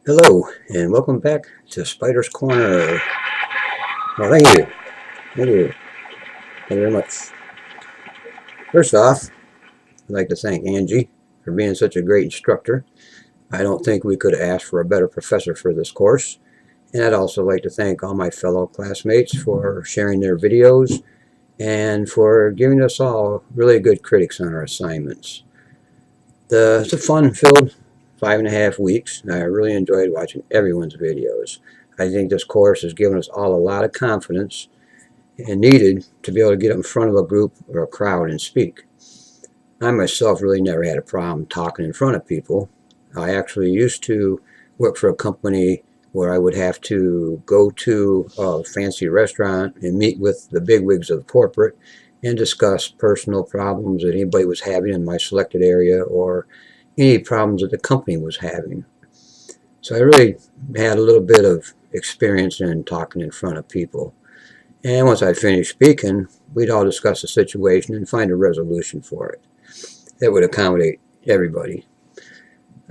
Hello, and welcome back to Spider's Corner. Well, thank you. Thank you. Thank you very much. First off, I'd like to thank Angie for being such a great instructor. I don't think we could have asked for a better professor for this course. And I'd also like to thank all my fellow classmates for sharing their videos and for giving us all really good critics on our assignments. It's a fun-filled 5.5 weeks, and I really enjoyed watching everyone's videos. I think this course has given us all a lot of confidence and needed to be able to get in front of a group or a crowd and speak. I myself really never had a problem talking in front of people. I actually used to work for a company where I would have to go to a fancy restaurant and meet with the bigwigs of corporate and discuss personal problems that anybody was having in my selected area or any problems that the company was having. So I really had a little bit of experience in talking in front of people. And once I finished speaking, we'd all discuss the situation and find a resolution for it that would accommodate everybody.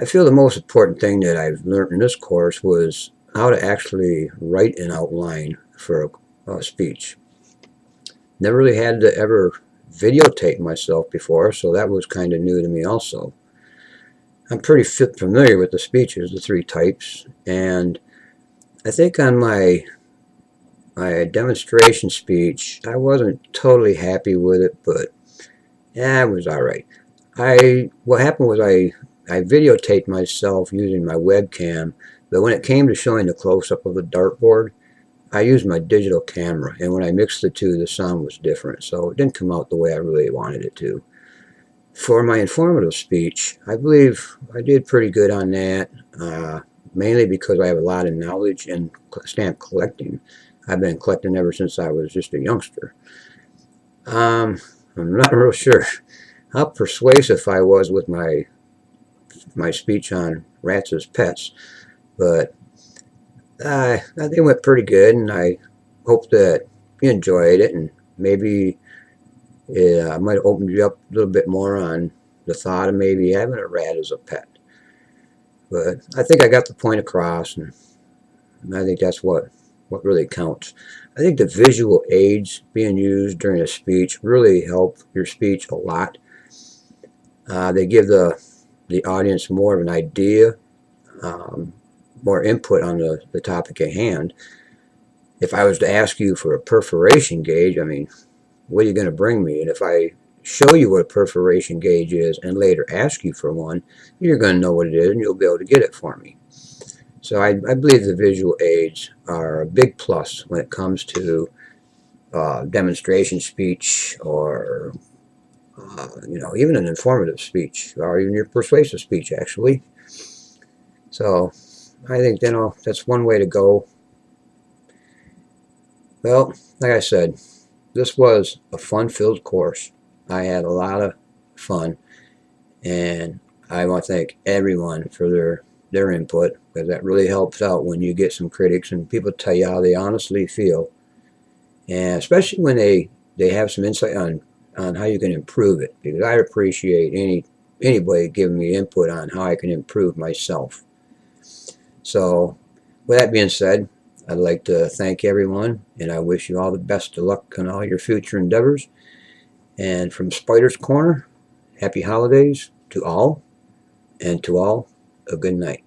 I feel the most important thing that I've learned in this course was how to actually write an outline for a speech. Never really had to ever videotape myself before, so that was kind of new to me also. I'm pretty familiar with the speeches, the three types, and I think on my demonstration speech, I wasn't totally happy with it, but yeah, it was all right. What happened was I videotaped myself using my webcam, but when it came to showing the close-up of the dartboard, I used my digital camera, and when I mixed the two, the sound was different, so it didn't come out the way I really wanted it to. For my informative speech, I believe I did pretty good on that, mainly because I have a lot of knowledge in stamp collecting. I've been collecting ever since I was just a youngster. I'm not real sure how persuasive I was with my speech on rats as pets, but I think it went pretty good, and I hope that you enjoyed it, and maybe I might have opened you up a little bit more on the thought of maybe having a rat as a pet. But I think I got the point across, and I think that's what really counts. I think the visual aids being used during a speech really help your speech a lot. They give the audience more of an idea, more input on the topic at hand. If I was to ask you for a perforation gauge, I mean, what are you going to bring me? And if I show you what a perforation gauge is and later ask you for one, you're going to know what it is and you'll be able to get it for me. So I believe the visual aids are a big plus when it comes to demonstration speech or even an informative speech or even your persuasive speech, actually. So I think that's one way to go. Well, like I said, this was a fun-filled course. I had a lot of fun, and I want to thank everyone for their input, because that really helps out when you get some critics and people tell you how they honestly feel, and especially when they have some insight on how you can improve it, because I appreciate anybody giving me input on how I can improve myself. So with that being said, I'd like to thank everyone, and I wish you all the best of luck in all your future endeavors. And from Spider's Corner, happy holidays to all, and to all, a good night.